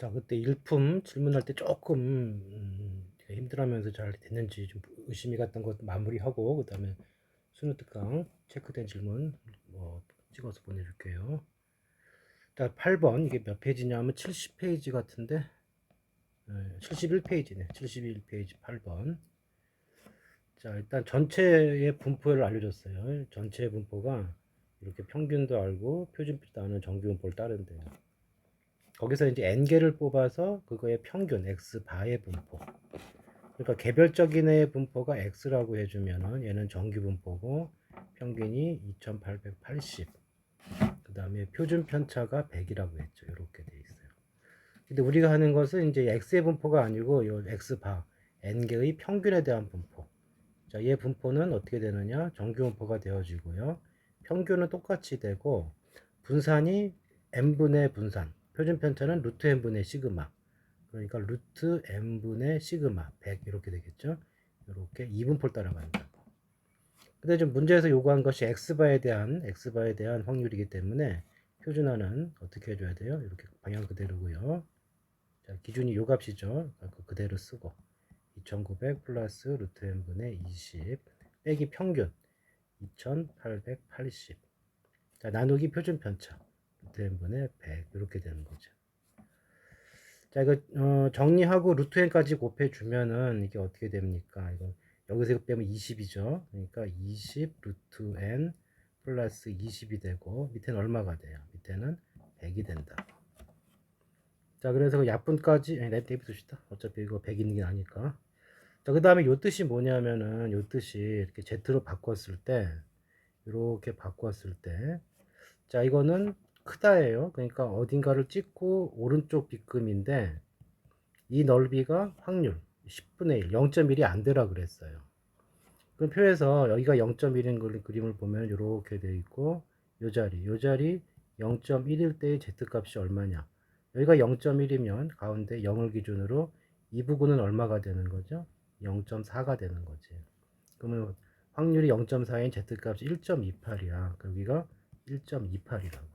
자, 그때 일품 질문할 때 조금 힘들어하면서 잘 됐는지 좀 의심이 갔던 것 마무리하고 그다음에 수능 특강 체크된 질문 찍어서 보내줄게요. 자, 8번 이게 몇 페이지냐면 70페이지 같은데 71페이지네. 71페이지 8번. 자, 일단 전체의 분포를 알려줬어요. 전체 분포가 이렇게 평균도 알고 표준값도 아는 정규분포를 따른대요. 거기서 이제 n개를 뽑아서 그거의 평균 x바의 분포. 그러니까 개별적인 애의 분포가 x라고 해주면은 얘는 정규 분포고 평균이 2880. 그 다음에 표준 편차가 100이라고 했죠. 이렇게 돼 있어요. 근데 우리가 하는 것은 이제 x의 분포가 아니고 요 x바 n개의 평균에 대한 분포. 자, 얘 분포는 어떻게 되느냐? 정규 분포가 되어지고요. 평균은 똑같이 되고 분산이 n분의 분산. 표준 편차는 루트 n분의 시그마. 그러니까 루트 n분의 시그마 100 이렇게 되겠죠. 이렇게 이분포를 따라간다. 근데 좀 문제에서 요구한 것이 x바에 대한 확률이기 때문에 표준화는 어떻게 해줘야 돼요? 이렇게 방향 그대로고요. 자, 기준이 요 값이죠. 그대로 쓰고 2900 플러스 루트 n분의 20 빼기 평균 2880. 자, 나누기 표준 편차 루트 n분의 100 이렇게 되는 거죠. 자, 이거 정리하고 루트 n까지 곱해 주면은 이게 어떻게 됩니까? 이거 여기서 이거 빼면 20이죠. 그러니까 20 루트 n 플러스 20이 되고 밑에는 얼마가 돼요? 밑에는 100이 된다. 자, 그래서 그 약분까지 내비둡시다. 어차피 이거 100 있는 게 아니까. 자, 그 다음에 요 뜻이 뭐냐면은 요 뜻이 이렇게 z로 바꿨을 때 이렇게 바꿨을 때 자, 이거는 크다예요. 그러니까 어딘가를 찍고 오른쪽 빗금인데 이 넓이가 확률 10분의 1, 0.1이 안 되라 그랬어요. 그럼 표에서 여기가 0.1인 그림을 보면 이렇게 되어 있고 요 자리 0.1일 때의 z값이 얼마냐. 여기가 0.1이면 가운데 0을 기준으로 이 부분은 얼마가 되는 거죠? 0.4가 되는 거지. 그러면 확률이 0.4인 z값이 1.28이야. 여기가 1.28이라고.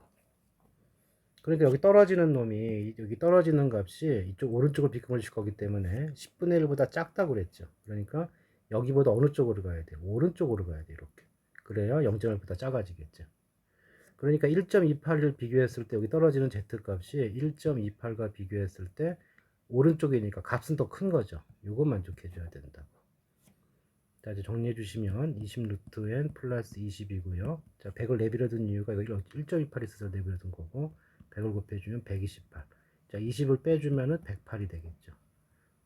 그러니까 여기 떨어지는 놈이 여기 떨어지는 값이 이쪽 오른쪽으로 비금을 줄 거기 때문에 10분의 1보다 작다고 그랬죠. 그러니까 여기보다 어느 쪽으로 가야 돼? 오른쪽으로 가야 돼. 이렇게. 그래야 0.1보다 작아지겠죠. 그러니까 1.28을 비교했을 때 여기 떨어지는 z값이 1.28과 비교했을 때 오른쪽이니까 값은 더 큰 거죠. 이것 만족해 줘야 된다고. 자, 이제 정리해 주시면 20 루트 n 플러스 20이고요. 자, 100을 내비려 둔 이유가 이거 1.28 있어서 내비려 둔 거고 100을 곱해주면 128. 자, 20을 빼주면은 108이 되겠죠.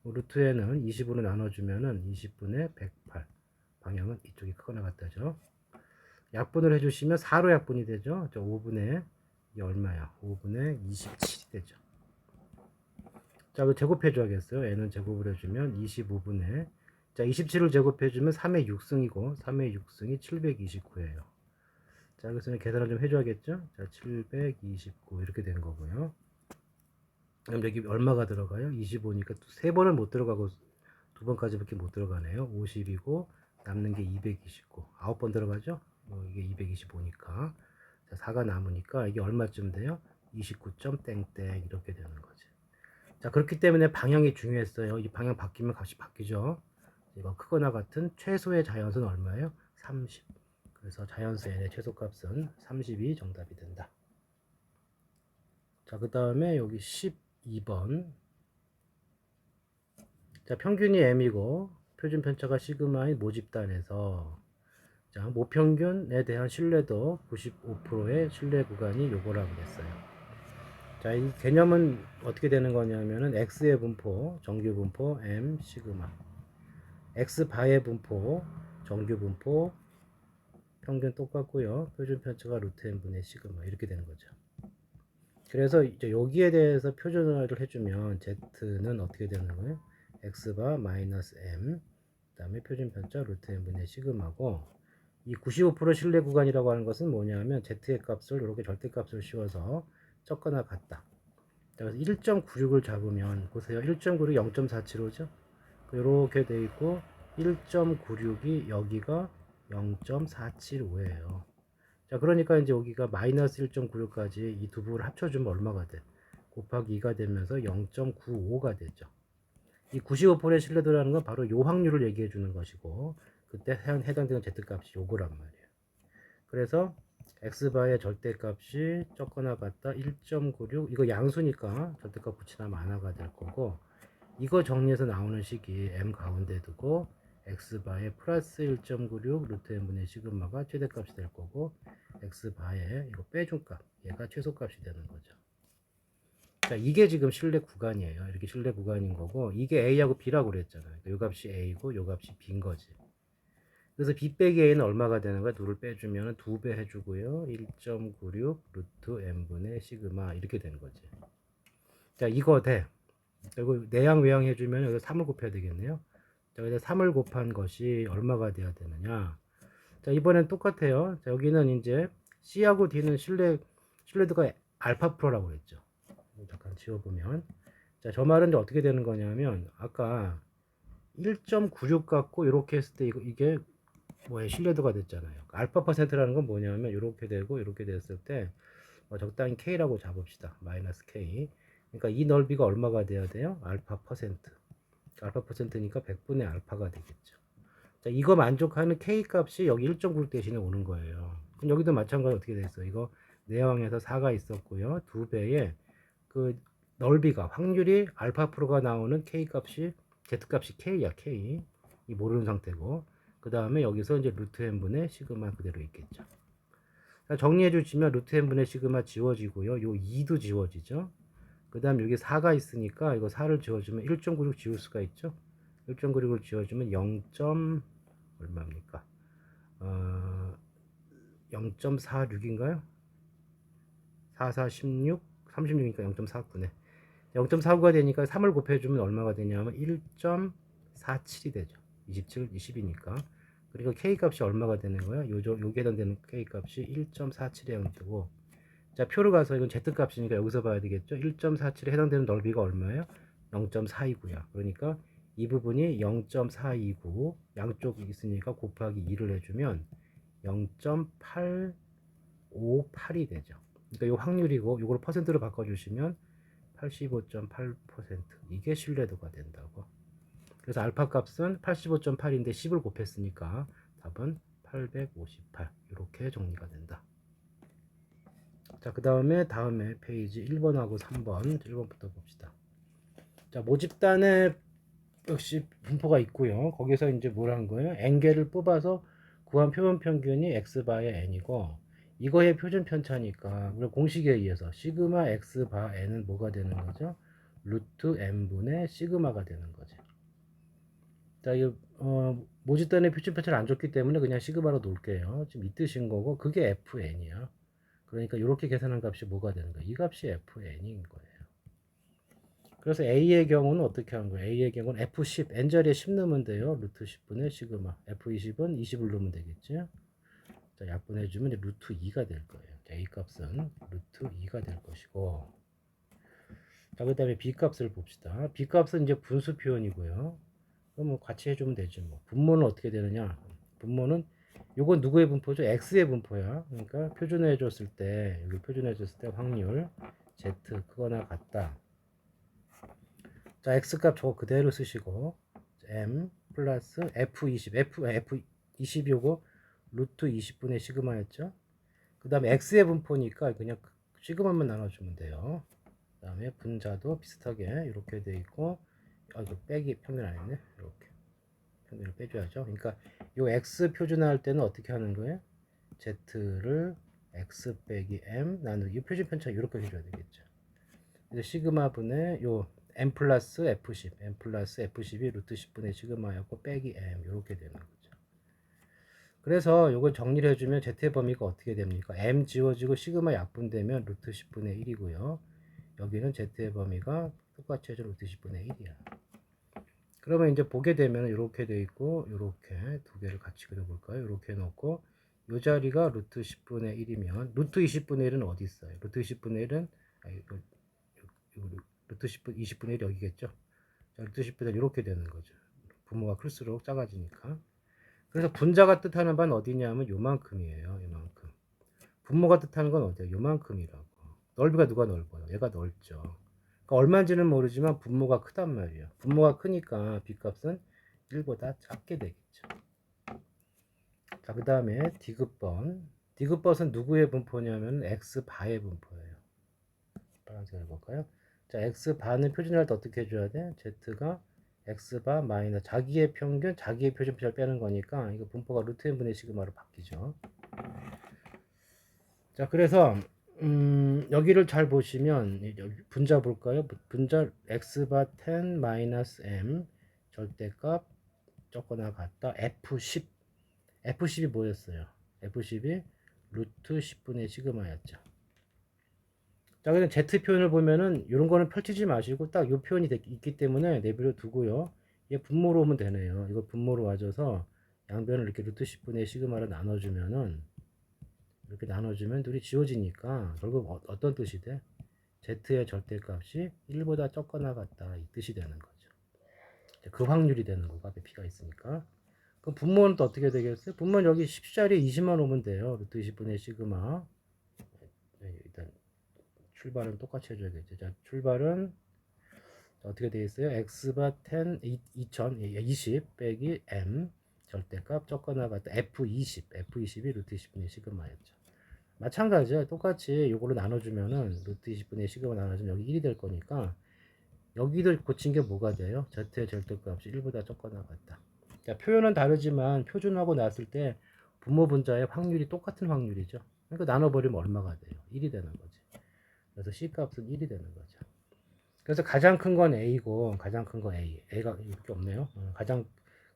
루트 n은 20으로 나눠주면은 20분의 108. 방향은 이쪽이 크거나 같다죠. 약분을 해주시면 4로 약분이 되죠. 저 5분의 이게 얼마야? 5분의 27이 되죠. 자, 그 제곱해줘야겠어요. n은 제곱을 해주면 25분의 자, 27을 제곱해주면 3의 6승이고 3의 6승이 729예요. 자, 그래서 계산을 좀 해줘야겠죠. 자, 729 이렇게 된 거고요. 그럼 여기 얼마가 들어가요? 25니까 또 3번을 못 들어가고 2번까지밖에 못 들어가네요. 50이고 남는 게 229. 9번 들어가죠? 이게 225니까. 자, 4가 남으니까 이게 얼마쯤 돼요? 29점 땡땡 이렇게 되는 거지. 자, 그렇기 때문에 방향이 중요했어요. 이 방향 바뀌면 값이 바뀌죠. 이거 크거나 같은 최소의 자연수는 얼마예요? 30. 그래서 자연수 n의 최소값은 30이 정답이 된다. 자, 그 다음에 여기 12번. 자, 평균이 m이고 표준 편차가 시그마인 모집단에서 자, 모평균에 대한 신뢰도 95%의 신뢰 구간이 요거라고 그랬어요. 자, 이 개념은 어떻게 되는 거냐면은 x의 분포, 정규 분포 m 시그마, x 바의 분포, 정규 분포, 평균 똑같고요. 표준 편차가 루트 n분의 시그마 이렇게 되는 거죠. 그래서 이제 여기에 대해서 표준화를 해주면 z는 어떻게 되는 거예요? x바 마이너스 m 그 다음에 표준 편차 루트 n분의 시그마고 이 95% 신뢰 구간이라고 하는 것은 뭐냐면 z의 값을 이렇게 절대값을 씌워서 적거나 같다. 그래서 1.96을 잡으면 보세요. 1.96 0.475죠. 이렇게 돼 있고 1.96이 여기가 0.475예요. 자, 그러니까 이제 여기가 마이너스 1.96까지 이 두 부분을 합쳐주면 얼마가 돼? 곱하기 2가 되면서 0.95가 되죠. 이 95%의 신뢰도라는 건 바로 요 확률을 얘기해 주는 것이고, 그때 해당되는 z값이 요거란 말이에요. 그래서 x바의 절대값이 적거나 같다 1.96, 이거 양수니까 절대값 붙이나 마나가 될 거고, 이거 정리해서 나오는 식이 m 가운데 두고 x바의 플러스 1.96 루트 n분의 시그마가 최대값이 될 거고, x바의 이거 빼준 값, 얘가 최소값이 되는 거죠. 자, 이게 지금 신뢰 구간이에요. 이렇게 신뢰 구간인 거고, 이게 A하고 B라고 그랬잖아요. 요 값이 A고 요 값이 B인 거지. 그래서 B 빼기 A는 얼마가 되는 거야? 2를 빼주면 2배 해주고요. 1.96 루트 n분의 시그마 이렇게 되는 거지. 자, 이거 돼. 그리고 내양 외양 해주면 여기서 3을 곱해야 되겠네요. 자, 여기서 3을 곱한 것이 얼마가 돼야 되느냐? 자, 이번엔 똑같아요. 자, 여기는 이제 C하고 D는 신뢰도가 알파 프로라고 했죠. 잠깐 지워보면, 자, 저 말은 이제 어떻게 되는 거냐면, 아까 1.96 갖고 이렇게 했을 때 이게 뭐에 신뢰도가 됐잖아요. 알파 퍼센트라는 건 뭐냐면 이렇게 되고 이렇게 됐을 때 적당히 K라고 잡읍시다. 마이너스 K. 그러니까 이 넓이가 얼마가 돼야 돼요? 알파 퍼센트. 알파 퍼센트니까 100분의 알파가 되겠죠. 자, 이거 만족하는 K 값이 여기 1.96 대신에 오는 거예요. 그럼 여기도 마찬가지로 어떻게 됐어? 이거 내항에서 4가 있었고요. 2배의 그 넓이가 확률이 알파 프로가 나오는 K 값이 Z 값이 K야 K. 이 모르는 상태고, 그 다음에 여기서 이제 루트 n분의 시그마 그대로 있겠죠. 자, 정리해 주시면 루트 n분의 시그마 지워지고요. 요 2도 지워지죠. 그 다음 여기 4가 있으니까 이거 4를 지워주면 1.96 지울 수가 있죠. 1.96을 지워주면 0. 얼마입니까? 0.46인가요? 4, 4, 16, 36이니까 0.49네. 0.49가 되니까 3을 곱해주면 얼마가 되냐면 1.47이 되죠. 27, 20이니까. 그리고 K 값이 얼마가 되는 거야? 요게 해당되는 K 값이 1.47에 되고, 자, 표로 가서 이건 Z 값이니까 여기서 봐야 되겠죠? 1.47에 해당되는 넓이가 얼마예요? 0.42고요. 그러니까 이 부분이 0.429, 양쪽 있으니까 곱하기 2를 해주면 0.858이 되죠. 그러니까 이 확률이고, 이걸 퍼센트로 바꿔주시면 85.8%. 이게 신뢰도가 된다고. 그래서 알파 값은 85.8인데 10을 곱했으니까 답은 858. 이렇게 정리가 된다. 자, 그 다음에 페이지 1번하고 3번, 1번부터 봅시다. 자, 모집단에 역시 분포가 있고요. 거기서 이제 뭘 한 거예요? n개를 뽑아서 구한 표본 평균이 x바의 n이고, 이거의 표준 편차니까 우리 공식에 의해서 시그마 x 바 n은 뭐가 되는 거죠? 루트 n분의 시그마가 되는 거죠. 자, 이 모집단의 표준 편차를 안 줬기 때문에 그냥 시그마로 놓을게요. 지금 이 뜻인 거고, 그게 fn이야. 그러니까 이렇게 계산한 값이 뭐가 되는 거예요? 이 값이 fn인 거예요. 그래서 A의 경우는 어떻게 하는 거예요? A의 경우는 F10, N자리에 10 넣으면 돼요. 루트 10분의 시그마. F20은 20을 넣으면 되겠죠. 자, 약분해주면 루트 2가 될 거예요. 자, A 값은 루트 2가 될 것이고. 자, 그 다음에 B 값을 봅시다. B 값은 이제 분수 표현이고요. 그럼 뭐 같이 해주면 되죠. 뭐. 분모는 어떻게 되느냐? 분모는 요건 누구의 분포죠? X의 분포야. 그러니까 표준해 줬을 때, 여기 표준해 줬을 때 확률 Z 크거나 같다. 자, x값 저거 그대로 쓰시고 m 플러스 f20 요거 루트 20분의 시그마였죠. 그 다음에 x의 분포니까 그냥 시그마만 나눠주면 돼요. 그 다음에 분자도 비슷하게 이렇게 돼 있고, 이거 빼기 평균 안 했네. 이렇게 평균을 빼줘야죠. 그러니까 요 x 표준화할 때는 어떻게 하는 거예요? z를 x 빼기 m 나누기 표준 편차 이렇게 해줘야 되겠죠. 그래서 시그마 분의 요 m 플러스 f10이 루트 10분의 시그마였고 빼기 m 이렇게 되는 거죠. 그래서 이걸 정리를 해주면 z의 범위가 어떻게 됩니까? m 지워지고 시그마 약분되면 루트 10분의 1이고요. 여기는 z의 범위가 똑같이 해줘 루트 10분의 1이야. 그러면 이제 보게 되면 이렇게 돼 있고, 이렇게 두 개를 같이 그려볼까요? 이렇게 놓고 이 자리가 루트 10분의 1이면 루트 20분의 1은 어디 있어요? 루트 20분의 1은 루트 10분 20분의 1이 여기겠죠. 자, 루트 10분의 1 이렇게 되는 거죠. 분모가 클수록 작아지니까. 그래서 분자가 뜻하는 바는 어디냐면 요만큼이에요. 요만큼. 분모가 뜻하는 건 어디야? 요만큼이라고. 넓이가 누가 넓어요? 얘가 넓죠. 그러니까 얼마인지는 모르지만 분모가 크단 말이에요. 분모가 크니까 B값은 1보다 작게 되겠죠. 자, 그 다음에 디귿번. 디귿번은 누구의 분포냐면 X바의 분포예요. 파란색 해볼까요? 자, X바는 표준할 때 어떻게 해줘야 돼? Z가 X바 마이너스 자기의 평균, 자기의 표준표를 빼는 거니까 이거 분포가 루트 n분의 시그마로 바뀌죠. 자, 그래서 여기를 잘 보시면 분자 볼까요? 분자 x바 10 마이너스 m 절대값 적거나 같다 f10. f10이 뭐였어요? f10이 루트 10분의 시그마였죠. 자, 그냥 z 표현을 보면은 이런 거는 펼치지 마시고 딱 이 표현이 있기 때문에 내버려 두고요. 얘 분모로 오면 되네요. 이거 분모로 와줘서 양변을 이렇게 루트 10분의 시그마로 나눠주면은 이렇게 나눠주면 둘이 지워지니까 결국 어떤 뜻이 돼? z의 절대값이 1보다 적거나 같다 이 뜻이 되는 거죠. 그 확률이 되는 거고 앞에 p가 있으니까. 그럼 분모는 또 어떻게 되겠어요? 분모는 여기 10자리에 20만 오면 돼요. 루트 20분의 시그마. 네, 일단 출발은 똑같이 해줘야겠죠. 자, 출발은 어떻게 되겠어요? x바 10 20 빼기 m 절대값 적거나 같다 f20 f20이 루트 20분의 시그마였죠. 마찬가지야. 똑같이 요거로 나눠주면은 루트 20분의 시그마 나눠주면 여기 1이 될 거니까 여기도 고친 게 뭐가 돼요? z의 절대값이 1보다 적거나 같다. 자, 표현은 다르지만 표준하고 나왔을 때 분모 분자의 확률이 똑같은 확률이죠. 그러니까 나눠버리면 얼마가 돼요? 1이 되는 거지. 그래서 C값은 1이 되는 거죠. 그래서 가장 큰 건 A고 가장 큰 건 A. A가 이렇게 없네요.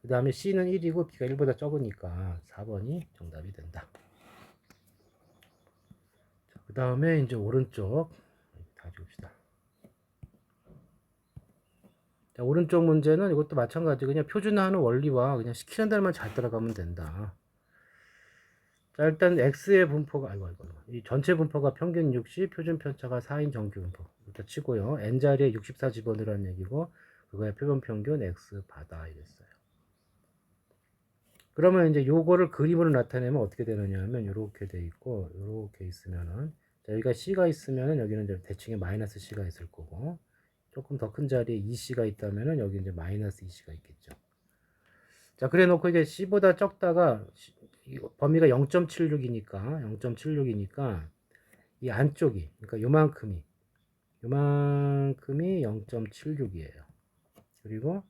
그 다음에 C는 1이고 B가 1보다 적으니까 4번이 정답이 된다. 그 다음에 이제 오른쪽 다 지웁시다. 자, 오른쪽 문제는 이것도 마찬가지 그냥 표준화하는 원리와 그냥 시키는 대로만 잘 따라가면 된다. 자, 일단 X의 분포가 이 전체 분포가 평균 60, 표준 편차가 4인 정규 분포 일단 치고요. N자리에 64 집어넣으라는 얘기고 그거의 표본 평균 X 바다 이랬어요. 그러면 이제 요거를 그림으로 나타내면 어떻게 되느냐 하면 이렇게 돼 있고 이렇게 있으면은 자, 여기가 C가 있으면은 여기는 이제 대칭에 마이너스 C가 있을 거고 조금 더 큰 자리에 2C가 있다면은 여기 이제 마이너스 2C가 있겠죠. 자, 그래 놓고 이게 C보다 적다가 범위가 0.76이니까 이 안쪽이 그러니까 요만큼이 0.76이에요. 그리고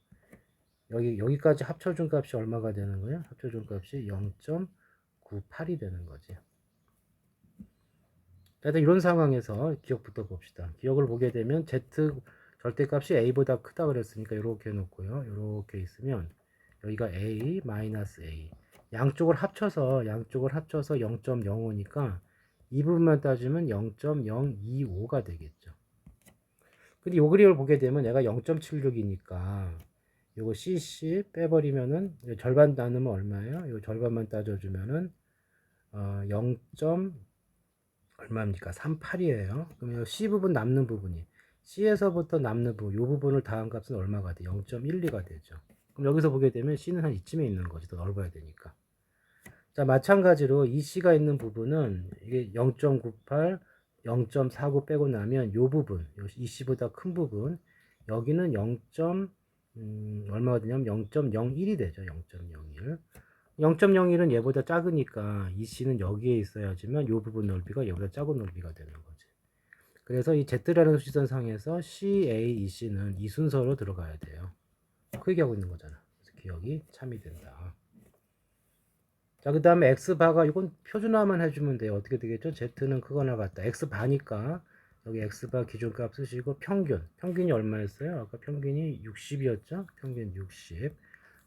여기까지 합쳐준 값이 얼마가 되는 거예요? 합쳐준 값이 0.98이 되는 거지. 자, 이런 상황에서 기억부터 봅시다. 기억을 보게 되면 Z 절대값이 A보다 크다 그랬으니까 이렇게 해놓고요. 이렇게 있으면 여기가 A 마이너스 A 양쪽을 합쳐서 0.05니까 이 부분만 따지면 0.025가 되겠죠. 근데 요 그림을 보게 되면 얘가 0.76이니까 요거 CC 빼버리면은 절반 나누면 얼마예요? 요 절반만 따져주면은 0. 얼마입니까? 38이에요. 그러면 C 부분 남는 부분이 C에서부터 남는 부분, 이 부분을 더한 값은 얼마가 돼? 0.12가 되죠. 그럼 여기서 보게 되면 C는 한 이쯤에 있는 거지. 더 넓어야 되니까. 자, 마찬가지로 이 C가 있는 부분은 이게 0.98, 0.49 빼고 나면 이 부분, 이 C보다 큰 부분, 여기는 0. 얼마가 되냐면 0.01이 되죠. 0.01. 0.01은 얘보다 작으니까 이 C는 여기에 있어야지만 이 부분 넓이가 얘보다 작은 넓이가 되는 거지. 그래서 이 Z라는 수지선상에서 CA, EC는 이 순서로 들어가야 돼요. 그 얘기하고 있는 거잖아. 그래서 기억이 참이 된다. 자, 그 다음에 X바가 이건 표준화만 해주면 돼요. 어떻게 되겠죠? Z는 크거나 같다. X바니까 여기 X바 기준값 쓰시고 평균이 얼마였어요? 아까 평균이 60이었죠? 평균 60.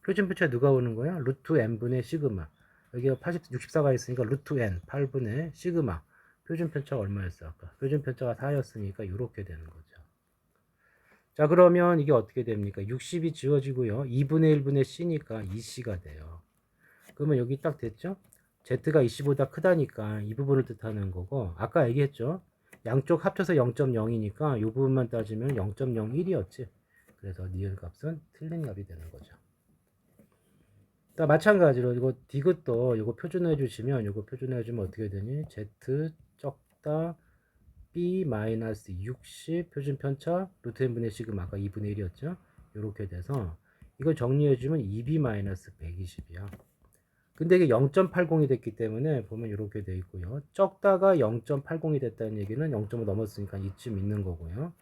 표준표차 누가 오는 거야? 루트 n분의 시그마. 여기가 64가 있으니까 루트 n 8분의 시그마. 표준편차가 얼마였어? 아까 표준편차가 4였으니까 이렇게 되는 거죠. 자, 그러면 이게 어떻게 됩니까? 60이 지워지고요. 2분의 1분의 c니까 2c가 돼요. 그러면 여기 딱 됐죠? z가 20보다 크다니까 이 부분을 뜻하는 거고 아까 얘기했죠? 양쪽 합쳐서 0.0이니까 이 부분만 따지면 0.01이었지. 그래서 니은 값은 틀린 값이 되는 거죠. 자, 마찬가지로 이거 디귿도 이거 표준해 주시면 어떻게 되니? z 적다 2b-60 표준 편차 루트 n분의 시그마 아까 2분의 1이었죠. 이렇게 돼서 이걸 정리해주면 2b-120이야. 근데 이게 0.80이 됐기 때문에 보면 이렇게 돼 있고요. 적다가 0.80이 됐다는 얘기는 0점을 넘었으니까 이쯤 있는 거고요.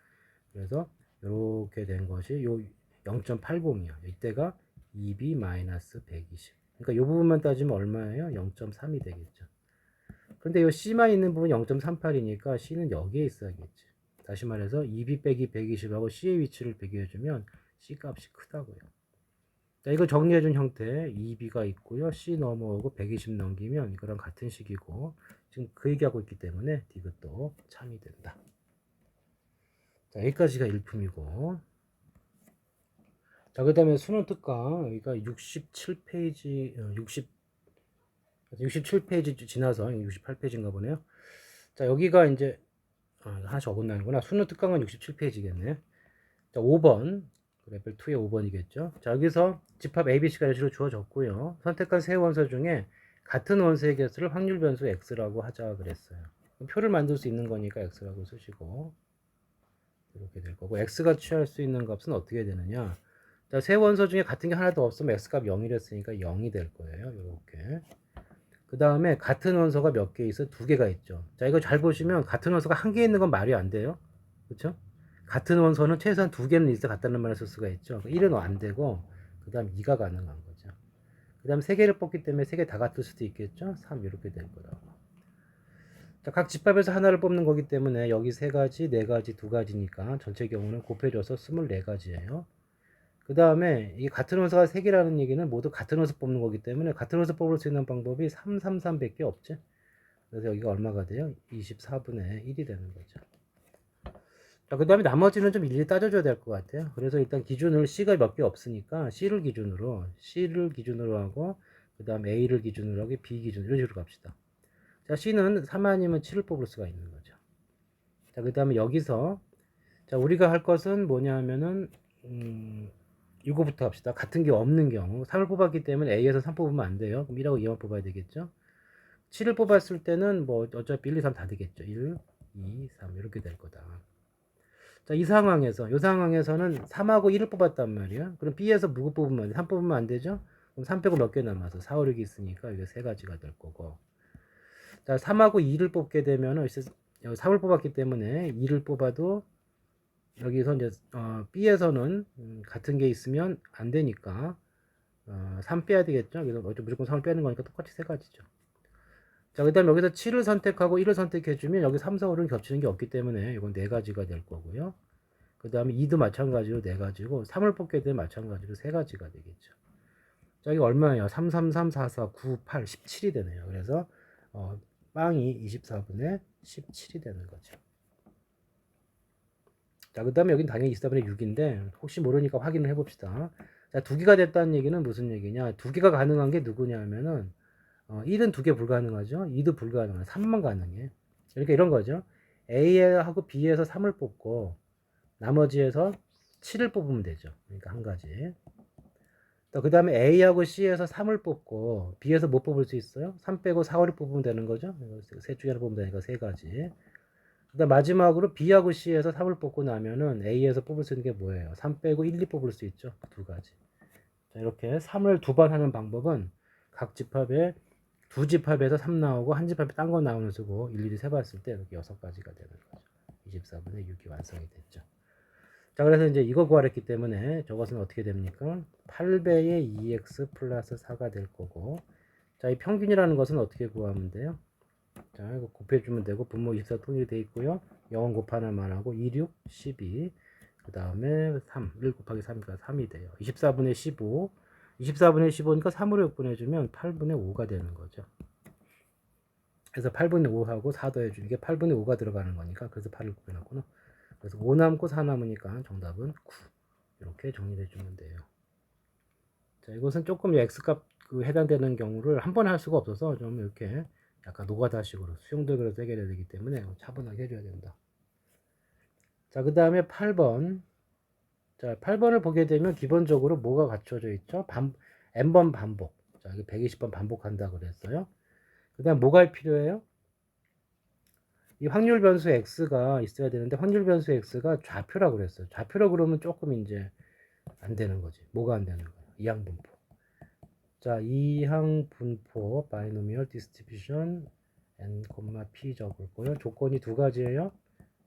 그래서 이렇게 된 것이 요 0.80이야. 이때가 2b-120. 그러니까 이 부분만 따지면 얼마예요? 0.3이 되겠죠. 근데 이 C만 있는 부분 0.38이니까 C는 여기에 있어야겠지. 다시 말해서 2b 빼기 120하고 C의 위치를 비교해주면 C 값이 크다고요. 자, 이거 정리해준 형태 2b가 있고요. C 넘어오고 120 넘기면 이거랑 같은 식이고 지금 그 얘기하고 있기 때문에 디귿도 참이 된다. 자, 여기까지가 일품이고 자, 그 다음에 수능 특강 여기가 67페이지 67페이지 지나서 68페이지인가 보네요. 자, 여기가 이제 하나씩 어긋나는구나. 수능 특강은 67페이지겠네. 자, 5번 레벨 2의 5번이겠죠. 자, 여기서 집합 ABC가 예시로 주어졌고요. 선택한 세 원소 중에 같은 원소의 개수를 확률 변수 x라고 하자 그랬어요. 표를 만들 수 있는 거니까 x라고 쓰시고 이렇게 될 거고 x가 취할 수 있는 값은 어떻게 되느냐. 자, 세 원소 중에 같은 게 하나도 없으면 x값 0이랬으니까 0이 될 거예요. 이렇게. 그 다음에 같은 원소가 몇 개 있어? 두 개가 있죠. 자, 이거 잘 보시면 같은 원소가 한 개 있는 건 말이 안 돼요. 그렇죠? 같은 원소는 최소한 두 개는 있어 같다는 말을 쓸 수가 있죠. 1은 안 되고 그 다음 2가 가능한 거죠. 그 다음 3개를 뽑기 때문에 3개 다 같을 수도 있겠죠. 3 이렇게 될 거라고. 자, 각 집합에서 하나를 뽑는 거기 때문에 여기 3가지, 4가지, 2가지니까 전체 경우는 곱해줘서 24가지예요. 그 다음에 이 같은 원소가 3개라는 얘기는 모두 같은 원소 뽑는 거기 때문에 같은 원소 뽑을 수 있는 방법이 3, 3, 3밖에 없지. 그래서 여기가 얼마가 돼요? 24분의 1이 되는 거죠. 자, 그 다음에 나머지는 좀 일일이 따져줘야 될 것 같아요. 그래서 일단 기준을 C가 몇 개 없으니까 C를 기준으로 하고 그 다음 A를 기준으로 하고 B 기준으로 이런 식으로 갑시다. 자, C는 3 아니면 7을 뽑을 수가 있는 거죠. 자, 그 다음에 여기서 자, 우리가 할 것은 뭐냐 하면은 이거부터 합시다. 같은 게 없는 경우 3을 뽑았기 때문에 A에서 3 뽑으면 안 돼요. 그럼 1하고 2만 뽑아야 되겠죠. 7을 뽑았을 때는 뭐 어차피 1, 2, 3 다 되겠죠. 1, 2, 3 이렇게 될 거다. 자, 이 상황에서는 3하고 1을 뽑았단 말이야. 그럼 B에서 누구 뽑으면 안 돼? 3 뽑으면 안 되죠? 그럼 3 빼고 몇 개 남아서 4, 5, 6이 있으니까 이게 세 가지가 될 거고. 자, 3하고 2를 뽑게 되면은 3을 뽑았기 때문에 2를 뽑아도 여기서 이제 B에서는 같은 게 있으면 안 되니까 3 빼야 되겠죠. 그래서 무조건 3을 빼는 거니까 똑같이 세 가지죠. 자, 그 다음에 여기서 7을 선택하고 1을 선택해주면 여기 3, 4, 5는 겹치는 게 없기 때문에 이건 네 가지가 될 거고요. 그 다음에 2도 마찬가지로 네 가지고 3을 뽑게 되면 마찬가지로 세 가지가 되겠죠. 자, 이게 얼마예요? 3, 3, 3, 4, 4, 9, 8, 17이 되네요. 그래서 빵이 24분의 17이 되는 거죠. 자, 그 다음에 여긴 당연히 24분의 6인데 혹시 모르니까 확인을 해봅시다. 자, 두 개가 됐다는 얘기는 무슨 얘기냐? 두 개가 가능한 게 누구냐 하면은 1은 두 개 불가능하죠. 2도 불가능하죠. 3만 가능해. 그러니까 이런 거죠. A하고 B에서 3을 뽑고 나머지에서 7을 뽑으면 되죠. 그러니까 한 가지. 또 그 다음에 A하고 C에서 3을 뽑고 B에서 못 뽑을 수 있어요. 3 빼고 4, 5를 뽑으면 되는 거죠. 셋 중에 하나 뽑으면 되니까 세 가지. 그 다음 마지막으로 B하고 C에서 3을 뽑고 나면은 A에서 뽑을 수 있는 게 뭐예요? 3 빼고 1, 2 뽑을 수 있죠. 두 가지. 자, 이렇게 3을 두 번 하는 방법은 각 집합에 두 집합에서 3 나오고 한 집합에 딴 거 나오는 수고 일일이 세봤을 때 이렇게 6가지가 되는 거죠. 24분의 6이 완성이 됐죠. 자, 그래서 이제 이거 구하랬기 때문에 저것은 어떻게 됩니까? 8배의 2x 플러스 4가 될 거고, 자, 이 평균이라는 것은 어떻게 구하면 돼요? 자, 이거 곱해주면 되고, 분모 24 통일이 돼 있고요. 0 곱하나만 하고, 2, 6, 12. 그 다음에 3, 1 곱하기 3이니까 3이 돼요. 24분의 15. 24분의 15니까 3으로 역분해주면 8분의 5가 되는 거죠. 그래서 8분의 5하고 4 더해주는 게 8분의 5가 들어가는 거니까, 그래서 8을 곱해놨구나. 그래서 5 남고 4 남으니까 정답은 9. 이렇게 정리해 주면 돼요. 자, 이것은 조금 x값 해당되는 경우를 한 번에 할 수가 없어서 좀 이렇게 약간 노가다식으로 수용도 그래서 해결해야 되기 때문에 차분하게 해줘야 된다. 자, 그 다음에 8번. 자, 8번을 보게 되면 기본적으로 뭐가 갖춰져 있죠? n번 반복. 자, 여기 120번 반복한다 그랬어요. 그 다음 뭐가 필요해요? 이 확률 변수 x가 있어야 되는데 확률 변수 x가 좌표라고 그랬어요. 좌표라고 그러면 조금 이제 안 되는 거지. 뭐가 안 되는 거야? 이항분포. 자, 이항분포 바이노미얼 디스트리뷰션 n, p 적을 거요. 조건이 두 가지예요.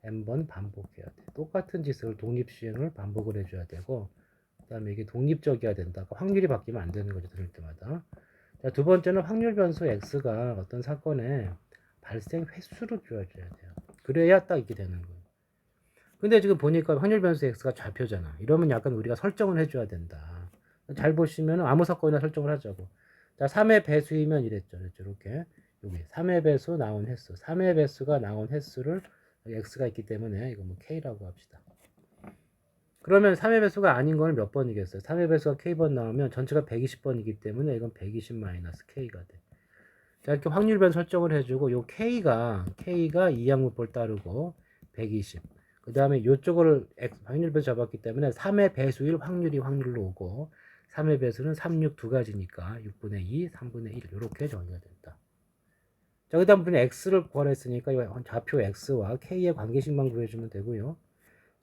n번 반복해야 돼. 똑같은 짓을 독립시행을 반복을 해줘야 되고, 그 다음에 이게 독립적이어야 된다. 그러니까 확률이 바뀌면 안 되는 거죠. 들을 때마다. 자, 두 번째는 확률 변수 x가 어떤 사건의 발생 횟수로 주어져야 돼요. 그래야 딱 이게 되는 거예요. 근데 지금 보니까 확률 변수 x가 좌표잖아. 이러면 약간 우리가 설정을 해줘야 된다. 잘 보시면 아무 사건이나 설정을 하자고. 자, 3의 배수이면 이랬죠. 이렇게. 여기 3의 배수 나온 횟수. 3의 배수가 나온 횟수를 x가 있기 때문에 이거 뭐 k라고 합시다. 그러면 3의 배수가 아닌 거는 몇 번이겠어요? 3의 배수가 k번 나오면 전체가 120번이기 때문에 이건 120-k가 돼. 자, 이렇게 확률변 설정을 해주고 요 k가 이항분포를 따르고 120. 그 다음에 이쪽을 확률변 잡았기 때문에 3의 배수일 확률이 확률로 오고 3의 배수는 3, 6 두 가지니까 6분의 2, 3분의 1 이렇게 정의가 된다. 자, 그 다음 분에 x를 구하랬으니까 이 좌표 x와 k의 관계식만 구해주면 되고요.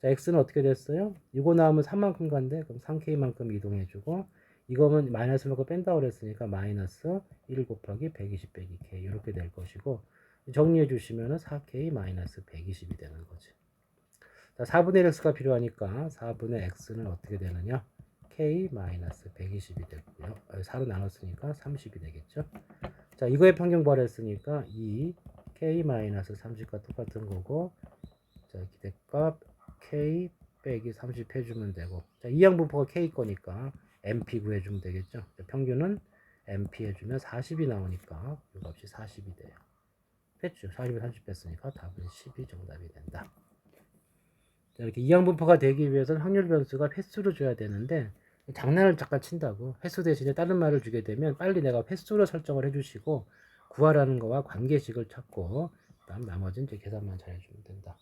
자, x는 어떻게 됐어요? 이거 나오면 3만큼 간대. 그럼 3k만큼 이동해주고 이거면 마이너스만큼 뺀다고 그랬으니까 마이너스 1 곱하기 120 빼기 k 이렇게 될 것이고 정리해 주시면 4k 마이너스 120이 되는 거지. 자, 4분의 1 x가 필요하니까 4분의 x는 어떻게 되느냐? k 마이너스 120이 되고요. 4로 나눴으니까 30이 되겠죠. 자, 이거의 평균 구하랬으니까 2 k 마이너스 30과 똑같은 거고 자, 기대값 k 빼기 30 해주면 되고 자, 이항분포가 k 거니까 mp 구해주면 되겠죠. 자, 평균은 mp 해주면 40이 나오니까 이 값이 40이 돼요. 뺐죠. 40에 30 뺐으니까 답은 10이 정답이 된다. 자, 이렇게 이항분포가 되기 위해서는 확률 변수가 횟수로 줘야 되는데 장난을 잠깐 친다고 횟수 대신에 다른 말을 주게 되면 빨리 내가 횟수로 설정을 해주시고 구하라는 거와 관계식을 찾고 그다음 나머지는 이제 계산만 잘해주면 된다.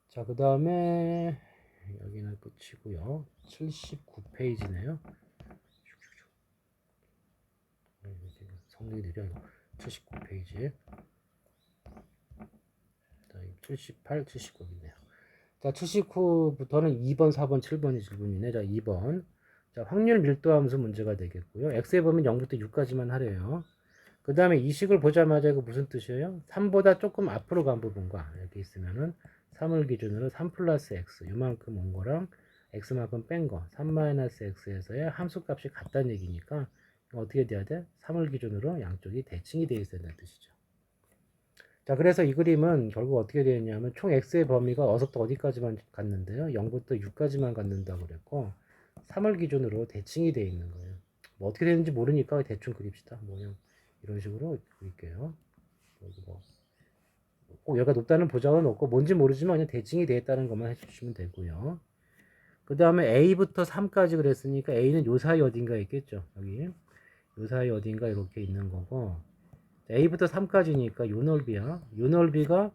자, 그 다음에 여기는 끝이고요. 79페이지네요. 성능이 느려. 79페이지. 자, 78, 79이네요. 자, 79부터는 2번, 4번, 7번이 질문이네. 자, 2번. 자, 확률 밀도함수 문제가 되겠고요. x에 보면 0부터 6까지만 하래요. 그 다음에 이 식을 보자마자 이거 무슨 뜻이에요? 3보다 조금 앞으로 간 부분과 이렇게 있으면은 3을 기준으로 3 플러스 x 요만큼 온 거랑 x만큼 뺀 거 3 마이너스 x에서의 함수값이 같다는 얘기니까 어떻게 돼야 돼? 3을 기준으로 양쪽이 대칭이 되어 있어야 되는 뜻이죠. 자, 그래서 이 그림은 결국 어떻게 되었냐면 총 x의 범위가 어디서부터 어디까지만 갔는데요. 0부터 6까지만 갔는다고 그랬고 3을 기준으로 대칭이 되어 있는 거예요. 뭐 어떻게 되는지 모르니까 대충 그립시다. 뭐냐 이런 식으로 그릴게요. 꼭 여기가 높다는 보장은 없고 뭔지 모르지만 그냥 대칭이 되어 있다는 것만 해주시면 되고요. 그 다음에 A부터 3까지 그랬으니까 A는 요 사이 어딘가 있겠죠. 여기 요 사이 어딘가 이렇게 있는 거고 A부터 3까지니까 요 넓이야. 요 넓이가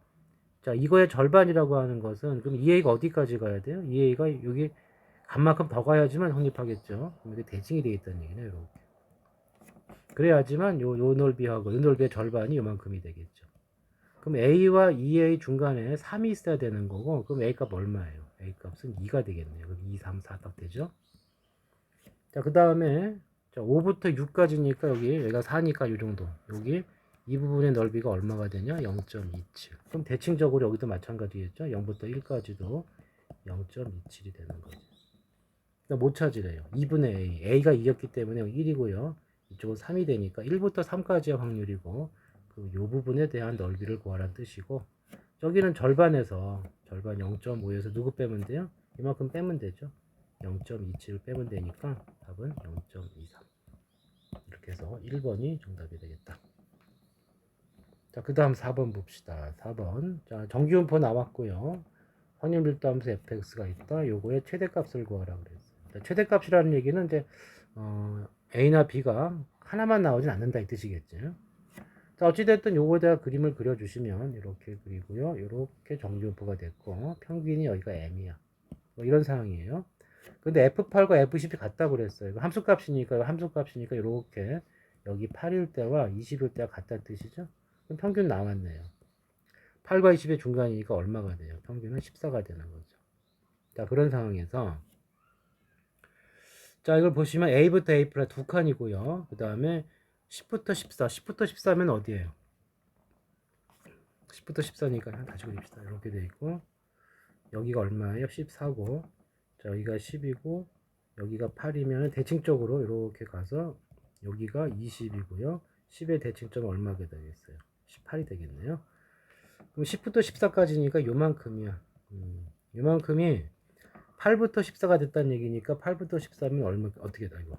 자 이거의 절반이라고 하는 것은 그럼 이 A가 어디까지 가야 돼요? 이 A가 여기 간만큼 더 가야지만 확립하겠죠. 그럼 이게 대칭이 되어 있다는 얘기네요. 이렇게. 그래야지만 요 넓이하고 요 넓이의 절반이 요만큼이 되겠죠. 그럼 A와 2A 중간에 3이 있어야 되는 거고 그럼 A값 얼마예요? A값은 2가 되겠네요. 그럼 2, 3, 4 딱 되죠? 자, 그 다음에 5부터 6까지니까 여기가 4니까 이 정도. 여기 이 부분의 넓이가 얼마가 되냐? 0.27. 그럼 대칭적으로 여기도 마찬가지겠죠? 0부터 1까지도 0.27이 되는 거죠. 그러니까 못 찾으래요. 2분의 A. A가 2였기 때문에 1이고요. 이쪽은 3이 되니까 1부터 3까지의 확률이고 이 부분에 대한 넓이를 구하라는 뜻이고 저기는 절반에서 절반 0.5에서 누구 빼면 돼요? 이만큼 빼면 되죠. 0.27을 빼면 되니까 답은 0.23 이렇게 해서 1번이 정답이 되겠다. 자, 그 다음 4번 봅시다. 4번 자 정기분포 나왔고요. 확률밀도함수 fx가 있다. 요거의 최대값을 구하라 그랬어요. 최대값이라는 얘기는 이제 a나 b가 하나만 나오진 않는다 이 뜻이겠죠. 자, 어찌됐든 요거에다가 그림을 그려주시면 이렇게 그리고요. 이렇게 정기분포가 됐고 평균이 여기가 m이야. 뭐 이런 상황이에요. 근데 F8과 F10이 같다고 그랬어요. 함수값이니까 이렇게 여기 8일 때와 20일 때가 같다는 뜻이죠. 그럼 평균 나왔네요. 8과 20의 중간이니까 얼마가 돼요? 평균은 14가 되는 거죠. 자, 그런 상황에서 자, 이걸 보시면 A부터 A 플러스 두 칸이고요. 그 다음에 10부터 14, 10부터 14면 어디예요? 10부터 14니까 다시 그립시다. 이렇게 돼 있고 여기가 얼마예요? 14고 자, 여기가 10이고 여기가 8이면 대칭적으로 이렇게 가서 여기가 20이고요. 10의 대칭점은 얼마가 되겠어요? 18이 되겠네요. 그럼 10부터 14까지니까 요만큼이야. 요만큼이 8부터 14가 됐다는 얘기니까 8부터 14면 얼마 어떻게 돼 이거?